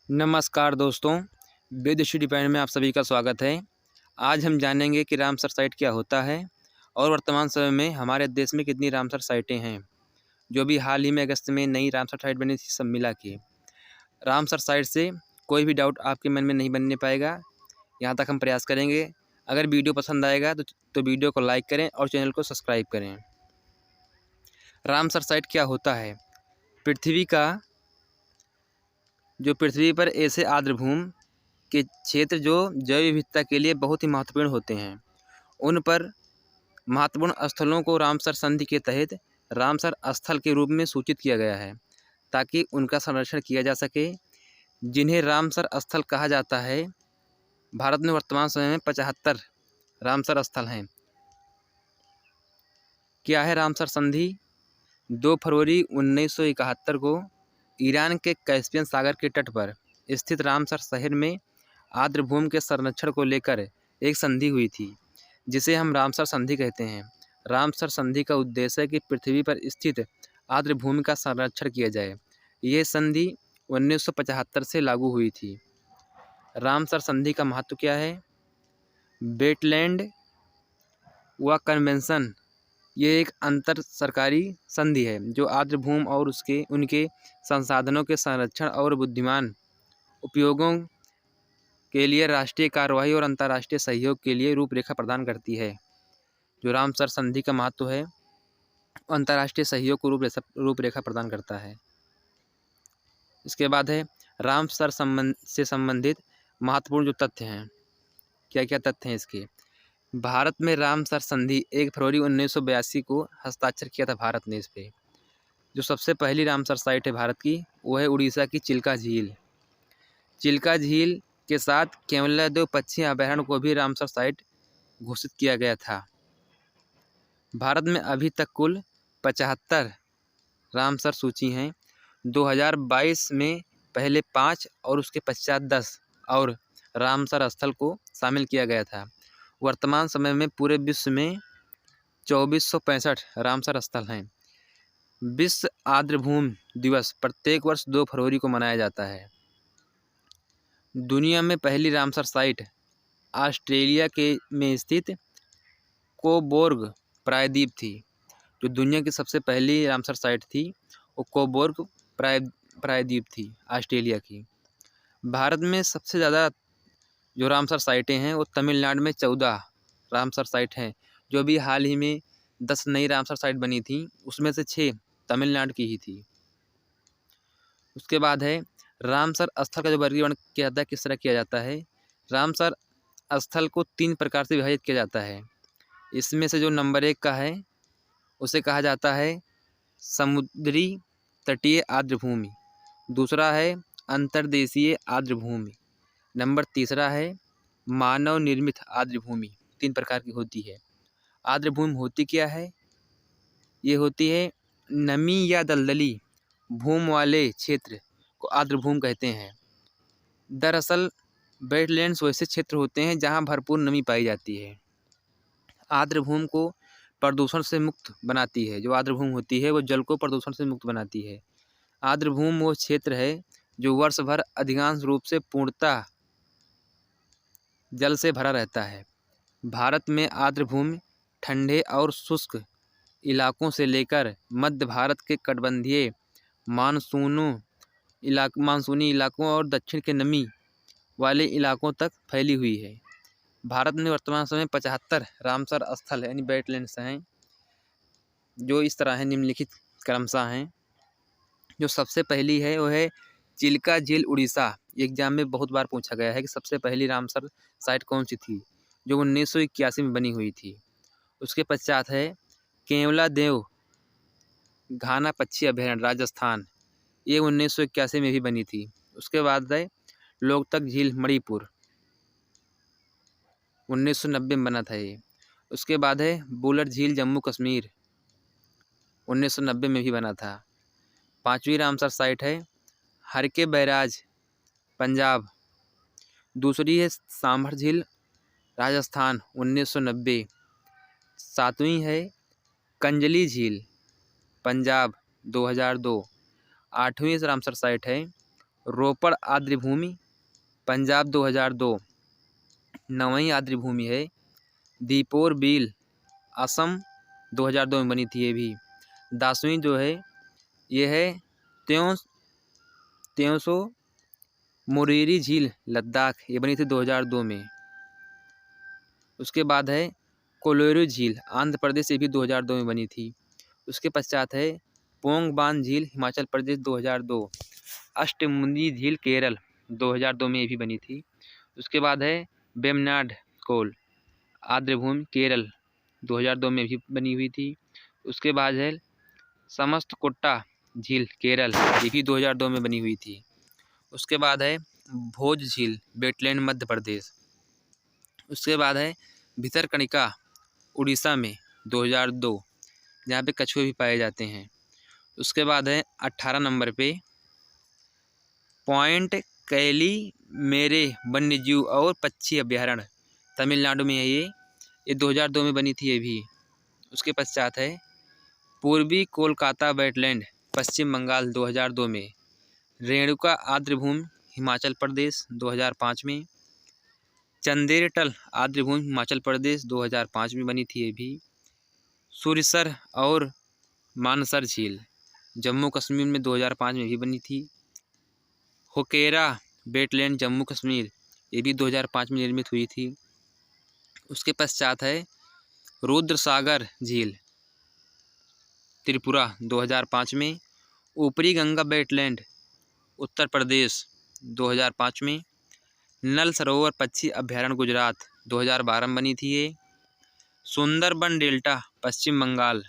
नमस्कार दोस्तों, वेद study point में आप सभी का स्वागत है। आज हम जानेंगे कि रामसर साइट क्या होता है और वर्तमान समय में हमारे देश में कितनी रामसर साइटें हैं। जो भी हाल ही में अगस्त में नई रामसर साइट बनी थी, सब मिला के रामसर साइट से कोई भी डाउट आपके मन में नहीं बनने पाएगा। यहाँ तक हम प्रयास करेंगे। अगर वीडियो पसंद आएगा तो वीडियो को लाइक करें और चैनल को सब्सक्राइब करें। रामसर साइट क्या होता है? पृथ्वी पर ऐसे आर्द्रभूमि के क्षेत्र जो जैव विविधता के लिए बहुत ही महत्वपूर्ण होते हैं, उन पर महत्वपूर्ण स्थलों को रामसर संधि के तहत रामसर स्थल के रूप में सूचित किया गया है, ताकि उनका संरक्षण किया जा सके, जिन्हें रामसर स्थल कहा जाता है। भारत में वर्तमान समय में 75 रामसर स्थल हैं। क्या है रामसर संधि? 2 फरवरी 1971 को ईरान के कैस्पियन सागर के तट पर स्थित रामसर शहर में आर्द्रभूमि के संरक्षण को लेकर एक संधि हुई थी, जिसे हम रामसर संधि कहते हैं। रामसर संधि का उद्देश्य है कि पृथ्वी पर स्थित आर्द्रभूमि का संरक्षण किया जाए। यह संधि 1975 से लागू हुई थी। रामसर संधि का महत्व क्या है? वेटलैंड व कन्वेंशन ये एक अंतर सरकारी संधि है जो आर्द्रभूमि और उनके संसाधनों के संरक्षण और बुद्धिमान उपयोगों के लिए राष्ट्रीय कार्यवाही और अंतर्राष्ट्रीय सहयोग के लिए रूपरेखा प्रदान करती है। जो रामसर संधि का महत्व है, अंतर्राष्ट्रीय सहयोग को रूपरेखा प्रदान करता है। इसके बाद है रामसर से संबंधित महत्वपूर्ण जो तथ्य हैं। क्या क्या तथ्य हैं इसके? भारत में रामसर संधि 1 फरवरी 1982 को हस्ताक्षर किया था भारत ने इस पे। जो सबसे पहली रामसर साइट है भारत की, वो है उड़ीसा की चिल्का झील। चिल्का झील के साथ केवलादेव पक्षी अभयारण्य को भी रामसर साइट घोषित किया गया था। भारत में अभी तक कुल 75 रामसर सूची हैं। 2022 में पहले 5 और उसके पश्चात 10 और रामसर स्थल को शामिल किया गया था। वर्तमान समय में पूरे विश्व में 2465 रामसर स्थल हैं। विश्व आर्द्रभूमि दिवस प्रत्येक वर्ष 2 फरवरी को मनाया जाता है। दुनिया में पहली रामसर साइट ऑस्ट्रेलिया में स्थित कोबोर्ग प्रायद्वीप थी। जो दुनिया की सबसे पहली रामसर साइट थी, वो कोबोर्ग प्रायद्वीप थी, ऑस्ट्रेलिया की। भारत में सबसे ज़्यादा जो रामसर साइटें हैं, वो तमिलनाडु में 14 रामसर साइट हैं। जो भी हाल ही में 10 नई रामसर साइट बनी थी, उसमें से 6 तमिलनाडु की ही थी। उसके बाद है रामसर स्थल का जो वर्गीकरण किया जाता है, किस तरह किया जाता है? रामसर स्थल को 3 प्रकार से विभाजित किया जाता है। इसमें से जो नंबर 1 का है, उसे कहा जाता है समुद्री तटीय आर्द्रभूमि। दूसरा है अंतर्देशीय आर्द्रभूमि। नंबर तीसरा है मानव निर्मित आर्द्रभूमि। 3 प्रकार की होती है। आर्द्रभूमि होती क्या है? ये होती है नमी या दलदली भूमि वाले क्षेत्र को आर्द्रभूमि कहते हैं। दरअसल वेटलैंड्स वैसे क्षेत्र होते हैं जहाँ भरपूर नमी पाई जाती है। आर्द्रभूमि को प्रदूषण से मुक्त बनाती है। जो आर्द्रभूमि होती है, वो जल को प्रदूषण से मुक्त बनाती है। आर्द्रभूमि वो क्षेत्र है जो वर्ष भर अधिकांश रूप से पूर्णतः जल से भरा रहता है। भारत में आर्द्रभूमि ठंडे और शुष्क इलाकों से लेकर मध्य भारत के कटिबंधीय मानसूनी इलाकों और दक्षिण के नमी वाले इलाकों तक फैली हुई है। भारत में वर्तमान समय 75 रामसर स्थल यानी वेटलैंड्स हैं, जो इस तरह है, निम्नलिखित क्रमशः हैं। जो सबसे पहली है वो है चिल्का झील, उड़ीसा। एग्जाम में बहुत बार पूछा गया है कि सबसे पहली रामसर साइट कौन सी थी, जो 1981 में बनी हुई थी। उसके पश्चात है केवलादेव घाना पक्षी अभयारण्य, राजस्थान। ये 1981 में भी बनी थी। उसके बाद है लोकतक झील, मणिपुर, 1990 में बना था ये। उसके बाद है बुलर झील, जम्मू कश्मीर, 1990 में भी बना था। 5वीं रामसर साइट है हरके बैराज, पंजाब। दूसरी है सांभर झील, राजस्थान, 1990। 7वीं है कंजली झील, पंजाब, 2002। 8वीं रामसर साइट है रोपड़ आर्द्रभूमि पंजाब 2002, 9वीं आर्द्रभूमि है दीपोर बील असम 2002 में बनी थी ये भी। 10वीं जो है ये है त्योंसो मोरेरी झील लद्दाख, ये बनी थी 2002 में। उसके बाद है कोलोरू झील आंध्र प्रदेश, ये भी 2002 में बनी थी। उसके पश्चात है पोंग बांध झील हिमाचल प्रदेश 2002। अष्टमुंदी झील केरल 2002 में ये भी बनी थी। उसके बाद है वेम्बनाड कोल आर्द्रभूमि केरल 2002 में भी बनी हुई थी। उसके बाद है समस्तकोट्टा झील केरल, ये भी 2002 में बनी हुई थी। उसके बाद है भोज झील वेटलैंड मध्य प्रदेश। उसके बाद है भितरकनिका उड़ीसा में 2002, जहाँ पे कछुए भी पाए जाते हैं। उसके बाद है 18 नंबर पे पॉइंट कैली मेरे वन्यजीव और पक्षी अभ्यारण्य तमिलनाडु में है ये 2002 में बनी थी ये भी। उसके पश्चात है पूर्वी कोलकाता वेटलैंड पश्चिम बंगाल 2002 में। रेणुका आर्द्रभूमि हिमाचल प्रदेश 2005 में। चंदेरटल आर्द्रभूमि हिमाचल प्रदेश 2005 में बनी थी ये भी। सुरसर और मानसर झील जम्मू कश्मीर में 2005 में भी बनी थी। होकेरा वेटलैंड जम्मू कश्मीर, ये भी 2005 में निर्मित हुई थी। उसके पश्चात है रुद्रसागर झील त्रिपुरा 2005 में। ऊपरी गंगा वेटलैंड उत्तर प्रदेश 2005 में। नल सरोवर पक्षी अभ्यारण्य गुजरात 2012 में बनी थी ये। सुंदरबन डेल्टा पश्चिम बंगाल,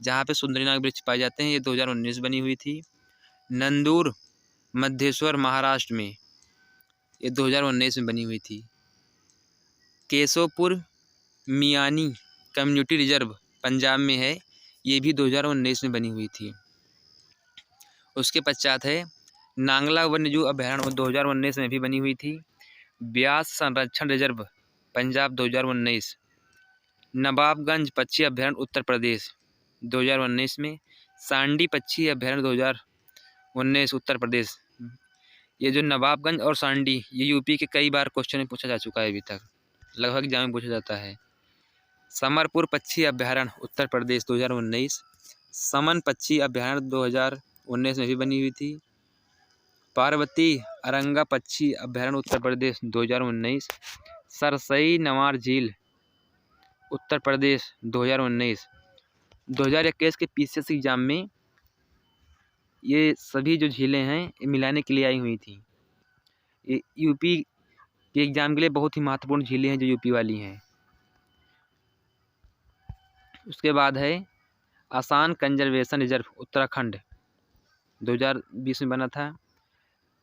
जहाँ पे सुंदरीनाग वृक्ष पाए जाते हैं, ये 2019 बनी हुई थी। नंदूर मध्येश्वर महाराष्ट्र में, ये 2019 में बनी हुई थी। केशवपुर मियानी कम्युनिटी रिजर्व पंजाब में है, ये भी 2019 में बनी हुई थी। उसके पश्चात है नांगला वन्यजीव अभ्यारण्य 2019 में भी बनी हुई थी। ब्यास संरक्षण रिजर्व पंजाब 2019। नवाबगंज पक्षी अभ्यारण्य उत्तर प्रदेश 2019 में। सांडी पक्षी अभ्यारण्य 2019 उत्तर प्रदेश। ये जो नवाबगंज और सांडी, ये यूपी के कई बार क्वेश्चन में पूछा जा चुका है, अभी तक लगभग एग्जाम में पूछा जाता है। समरपुर पक्षी अभ्यारण्य उत्तर प्रदेश 2019। समन पक्षी अभ्यारण्य 2019 में भी बनी हुई थी। पार्वती अरंगा पक्षी अभ्यारण्य उत्तर प्रदेश 2019। सरसई नवार झील उत्तर प्रदेश 2019। 2021 के पीसीएस एग्जाम में ये सभी जो झीलें हैं ये मिलाने के लिए आई हुई थी। ये यूपी के एग्जाम के लिए बहुत ही महत्वपूर्ण झीलें हैं जो यूपी वाली हैं। उसके बाद है आसान कंजर्वेशन रिजर्व उत्तराखंड 2020 में बना था।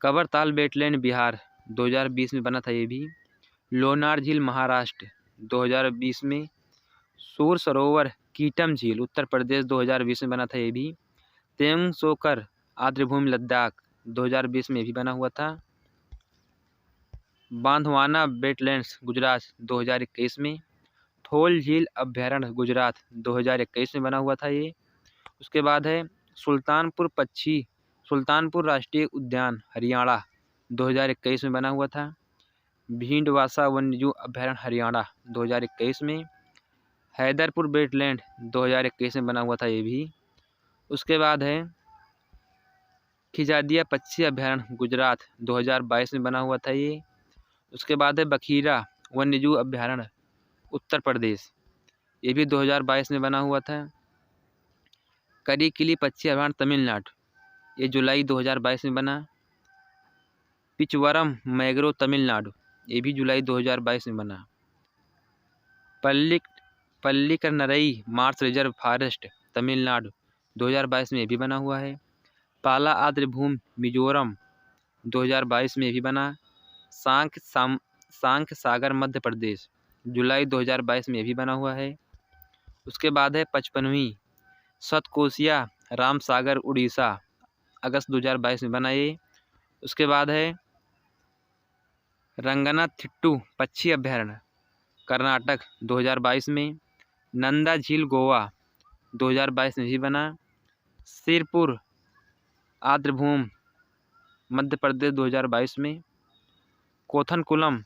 कबरताल वेटलैंड बिहार 2020 में बना था ये भी। लोनार झील महाराष्ट्र 2020 में। सूर सरोवर कीटम झील उत्तर प्रदेश 2020 में बना था ये भी। तेंगसोकर आर्द्रभूमि लद्दाख 2020 में भी बना हुआ था। बांधवाना वेटलैंड्स गुजरात 2021 में। थोल झील अभ्यारण्य गुजरात 2021 में बना हुआ था ये। उसके बाद है सुल्तानपुर राष्ट्रीय उद्यान हरियाणा 2021 में बना हुआ था। भींडवासा वन्यजीव अभ्यारण्य हरियाणा 2021 में। हैदरपुर वेटलैंड 2021 में बना हुआ था ये भी। उसके बाद है खिजादिया पक्षी अभ्यारण्य गुजरात 2022 में बना हुआ था ये। उसके बाद है बखीरा वन्यजीव अभ्यारण्य उत्तर प्रदेश, ये भी 2022 में बना हुआ था। करिकिली पक्षी अभ्यारण्य तमिलनाडु, ये जुलाई 2022 में बना। पिचवरम मैग्रो तमिलनाडु, ये भी जुलाई 2022 में बना। पल्लिकनरई मार्स रिजर्व फॉरेस्ट तमिलनाडु 2022 में भी बना हुआ है। पाला आर्द्रभूमि मिजोरम 2022 में भी बना। सांख सागर मध्य प्रदेश जुलाई 2022 में भी बना हुआ है। उसके बाद है 55वीं सतकोशिया रामसागर उड़ीसा अगस्त 2022 में बना ये। उसके बाद है रंगनाथिट्टू पक्षी अभ्यारण्य कर्नाटक 2022 में। नंदा झील गोवा 2022 में भी बना। सिरपुर आर्द्रभूमि मध्य प्रदेश 2022 में। कोथनकुलम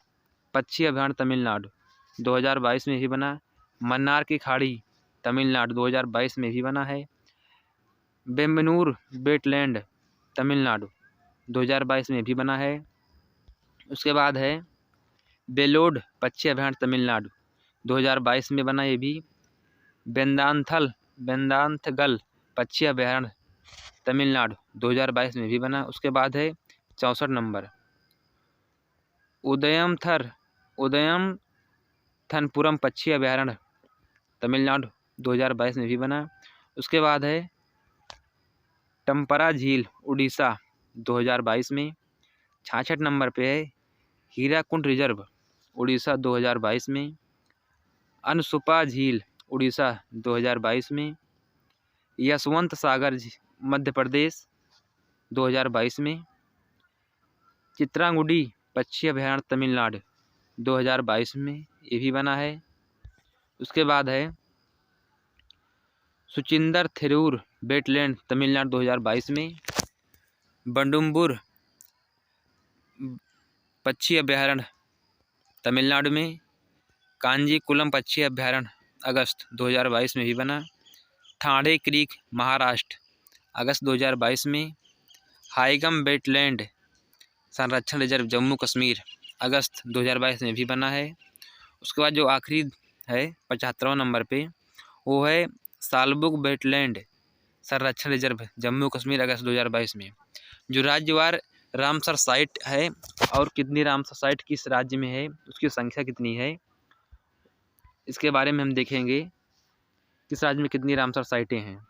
पक्षी अभयारण्य तमिलनाडु 2022 में भी बना। मन्नार की खाड़ी तमिलनाडु 2022 में भी बना है। बेम्बनूर वेटलैंड तमिलनाडु 2022 में भी बना है। उसके बाद है बेलोड पक्षी अभयारण्य तमिलनाडु 2022 में बना ये भी। वेदांथगल पक्षी अभयारण्य तमिलनाडु 2022 में भी बना। उसके बाद है 64 नंबर उदयमथनपुरम पक्षी अभयारण्य तमिलनाडु 2022 में भी बना। उसके बाद है टम्परा झील उड़ीसा 2022 में। 66 नंबर पे है हीराकुंड रिजर्व उड़ीसा 2022 में। अनसुपा झील उड़ीसा 2022 में। यशवंत सागर मध्य प्रदेश 2022 में। चित्रांगुडी पक्षी अभयारण्य तमिलनाडु 2022 में ये भी बना है। उसके बाद है सुचिंदर थेरूर वेटलैंड तमिलनाडु 2022 में। बंडुम्बुर पक्षी अभयारण्य तमिलनाडु में। कांजीकुलम पक्षी अभयारण्य अगस्त 2022 में भी बना। ठाणे क्रीक महाराष्ट्र अगस्त 2022 में। हाइगम वेटलैंड संरक्षण रिजर्व जम्मू कश्मीर अगस्त 2022 में भी बना है। उसके बाद जो आखिरी है 75वां नंबर पे वो है सालबुग वेटलैंड संरक्षण रिजर्व जम्मू कश्मीर अगस्त 2022 में। जो राज्यवार रामसर साइट है और कितनी रामसर साइट किस राज्य में है, उसकी संख्या कितनी है, इसके बारे में हम देखेंगे। किस राज्य में कितनी रामसर साइटें हैं।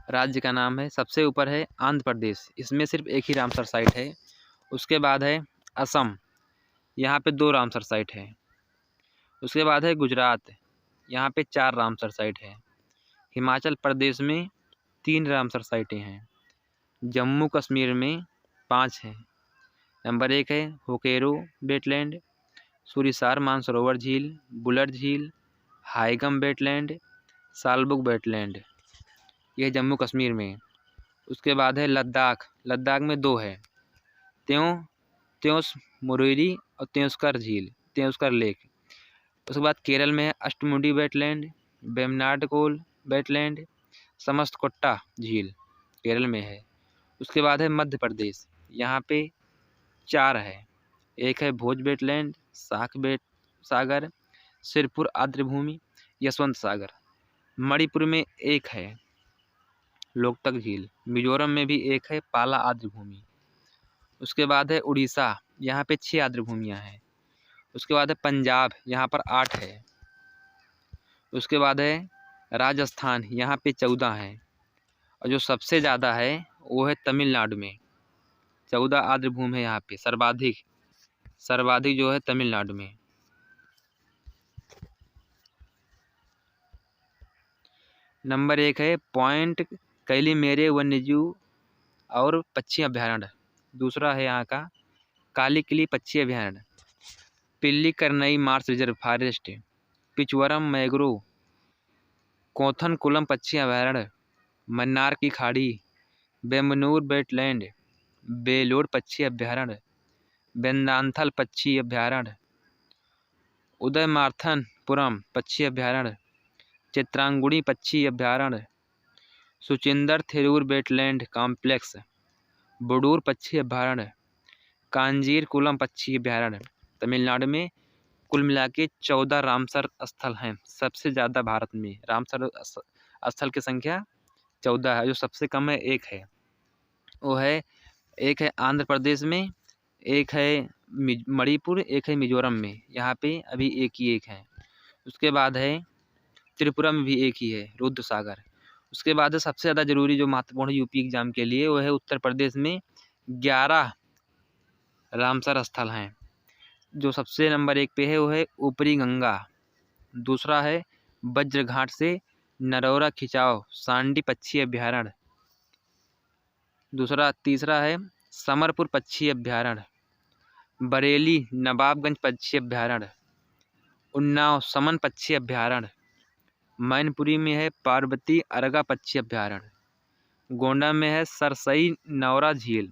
राज्य का नाम है, सबसे ऊपर है आंध्र प्रदेश, इसमें सिर्फ एक ही रामसर साइट है। उसके बाद है असम, यहाँ पे 2 रामसर साइट है। उसके बाद है गुजरात, यहाँ पे 4 रामसर साइट है। हिमाचल प्रदेश में 3 रामसर साइटें हैं। जम्मू कश्मीर में 5 हैं। नंबर 1 है होकेरो वेटलैंड, सुरिसार मानसरोवर झील, बुलर झील, हाइगम वेटलैंड, सालबुग वेटलैंड, यह जम्मू कश्मीर में। उसके बाद है लद्दाख, लद्दाख में 2 है, त्योंस मुरेरी और त्योंसकर झील, त्योंसकर लेक। उसके बाद केरल में है अष्टमुडी वेटलैंड, वेमनाडकोल वेटलैंड, समस्तकोट्टा झील केरल में है। उसके बाद है मध्य प्रदेश, यहाँ पे 4 है। एक है भोज वेटलैंड, सागर, सिरपुर आर्द्रभूमि, यशवंत सागर। मणिपुर में 1 है लोकतक झील। मिजोरम में भी 1 है पाला आर्द्रभूमि। उसके बाद है उड़ीसा, यहाँ पे 6 आर्द्रभूमियाँ हैं। उसके बाद है पंजाब, यहाँ पर 8 है। उसके बाद है राजस्थान, यहाँ पे 14 है। और जो सबसे ज़्यादा है वो है तमिलनाडु में, 14 आर्द्रभूमि है यहाँ पे। सर्वाधिक जो है तमिलनाडु में। नंबर 1 है पॉइंट कैलीमेरे वन्यजीव और पक्षी अभयारण्य। दूसरा है यहाँ का कालीकिली पक्षी अभयारण्य, Pallikaranai marsh reserve forest, Pichavaram mangrove, Koothankulam पक्षी अभयारण्य, मन्नार की खाड़ी, बेम्बनूर वेटलैंड, बेलोड पक्षी अभयारण्य, वेदांथल पक्षी अभयारण्य, उदयमार्थनपुरम पक्षी अभयारण्य, चित्रांगुड़ी पक्षी अभयारण्य, सुचिंदर थेरूर वेटलैंड कॉम्प्लेक्स, बुडूर पक्षी अभयारण्य, कांजीरकुलम पक्षी अभयारण्य। तमिलनाडु में कुल मिला के 14 रामसर स्थल हैं। सबसे ज़्यादा भारत में रामसर स्थल की संख्या 14 है। जो सबसे कम है 1 है, वो है 1 है आंध्र प्रदेश में, 1 है मणिपुर, 1 है मिजोरम में, यहाँ पे अभी 1 है। उसके बाद है त्रिपुरा में भी 1 ही है, रुद्र सागर। उसके बाद सबसे ज़्यादा जरूरी जो महत्वपूर्ण यूपी एग्जाम के लिए वो है उत्तर प्रदेश में 11 रामसर स्थल हैं। जो सबसे नंबर 1 पे है वो है ऊपरी गंगा, दूसरा है वज्रघाट से नरौरा खिंचाव सांडी पक्षी अभयारण्य, तीसरा है समरपुर पक्षी अभयारण्य, बरेली नवाबगंज पक्षी अभयारण्य, उन्नाव समन पक्षी अभयारण्य, मैनपुरी में है पार्वती अरगा पक्षी अभयारण्य, गोंडा में है सरसई नौरा झील,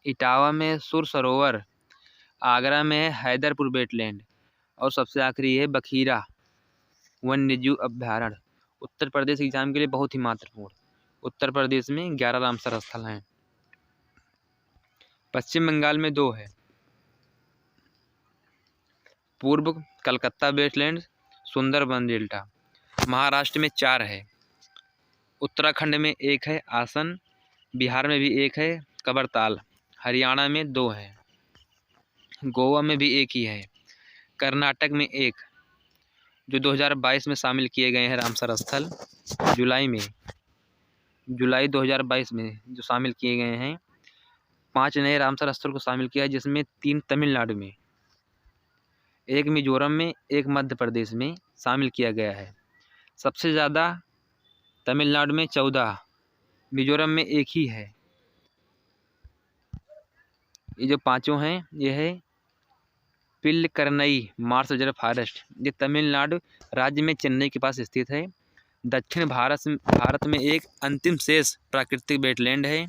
इटावा में सुर सरोवर, आगरा में है हैदरपुर वेटलैंड और सबसे आखिरी है बखीरा वन्यजीव अभ्यारण्य। उत्तर प्रदेश एग्जाम के लिए बहुत ही महत्वपूर्ण। उत्तर प्रदेश में 11 रामसर स्थल हैं। पश्चिम बंगाल में 2 है, पूर्व कलकत्ता वेटलैंड, सुंदरबन डेल्टा। महाराष्ट्र में 4 है, उत्तराखंड में 1 है आसन, बिहार में भी 1 है कबरताल, हरियाणा में 2 है, गोवा में भी 1 ही है, कर्नाटक में 1 जो 2022 में शामिल किए गए हैं रामसर स्थल। जुलाई 2022 में जो शामिल किए गए हैं, 5 नए रामसर स्थल को शामिल किया है, जिसमें 3 तमिलनाडु में, 1 मिजोरम में, 1 मध्य प्रदेश में शामिल किया गया है। सबसे ज़्यादा तमिलनाडु में 14, मिजोरम में 1 ही है। ये जो 5 हैं, ये है पिल्लिकरनई मार्स रिजर्व फॉरेस्ट। ये तमिलनाडु राज्य में चेन्नई के पास स्थित है। दक्षिण भारत में एक अंतिम शेष प्राकृतिक वेटलैंड है।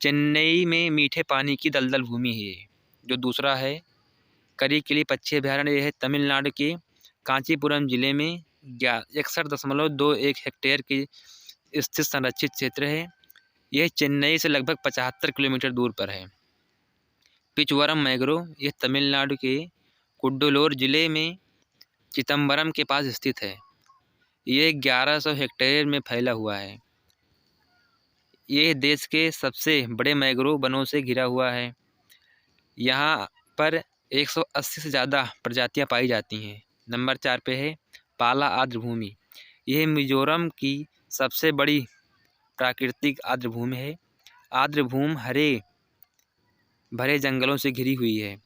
चेन्नई में मीठे पानी की दलदल भूमि है। जो दूसरा है करिकिली पक्षी अभयारण्य, यह है तमिलनाडु के कांचीपुरम जिले में 61.21 हेक्टेयर की स्थित संरक्षित क्षेत्र है। यह चेन्नई से लगभग 75 किलोमीटर दूर पर है। पिचवरम मैग्रोव, यह तमिलनाडु के कुड्डलोर जिले में चिदम्बरम के पास स्थित है। यह 1100 हेक्टेयर में फैला हुआ है। यह देश के सबसे बड़े मैग्रोव वनों से घिरा हुआ है। यहाँ पर 180 से ज़्यादा प्रजातियाँ पाई जाती हैं। नंबर 4 पे है पाला आर्द्रभूमि। यह मिजोरम की सबसे बड़ी प्राकृतिक आर्द्रभूमि है। आर्द्रभूमि हरे भरे जंगलों से घिरी हुई है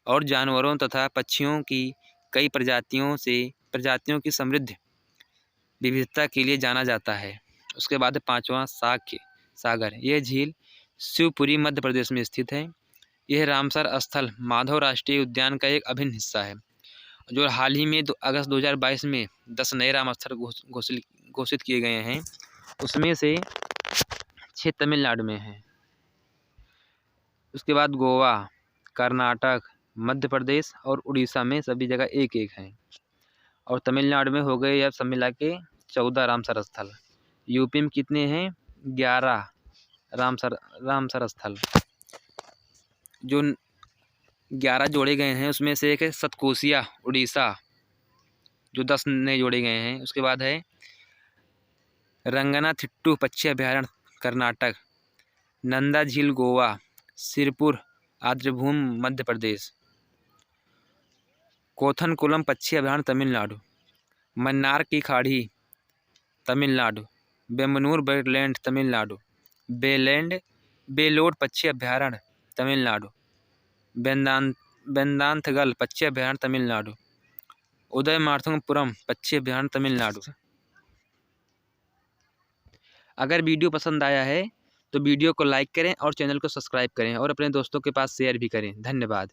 और जानवरों तथा पक्षियों की कई प्रजातियों की समृद्ध विविधता के लिए जाना जाता है। उसके बाद 5वां साक्य सागर। यह झील शिवपुरी मध्य प्रदेश में स्थित है। यह रामसर स्थल माधव राष्ट्रीय उद्यान का एक अभिन्न हिस्सा है, जो हाल ही में अगस्त 2022 में 10 नए राम स्थल घोषित किए गए हैं। उसमें से 6 तमिलनाडु में हैं। उसके बाद गोवा, कर्नाटक, मध्य प्रदेश और उड़ीसा में सभी जगह 1-1 हैं। और तमिलनाडु में हो गए अब सब मिला के 14 रामसर स्थल। यूपी में कितने हैं? 11 रामसर स्थल। जो 11 जोड़े गए हैं उसमें से एक है सतकोसिया उड़ीसा, जो 10 नए जोड़े गए हैं। उसके बाद है रंगनाथिट्टू पक्षी अभयारण्य कर्नाटक, नंदा झील गोवा, सिरपुर आर्द्रभूमि मध्य प्रदेश, कोथनकुलम पक्षी अभयारण्य तमिलनाडु, मन्नार की खाड़ी तमिलनाडु, बेम्बनूर वेटलैंड तमिलनाडु, बेलोड पक्षी अभयारण्य तमिलनाडु, वेदांतगल पक्षी अभयारण्य तमिलनाडु, उदयमार्तंगपुरम पक्षी अभयारण्य तमिलनाडु। अगर वीडियो पसंद आया है तो वीडियो को लाइक करें और चैनल को सब्सक्राइब करें और अपने दोस्तों के पास शेयर भी करें। धन्यवाद।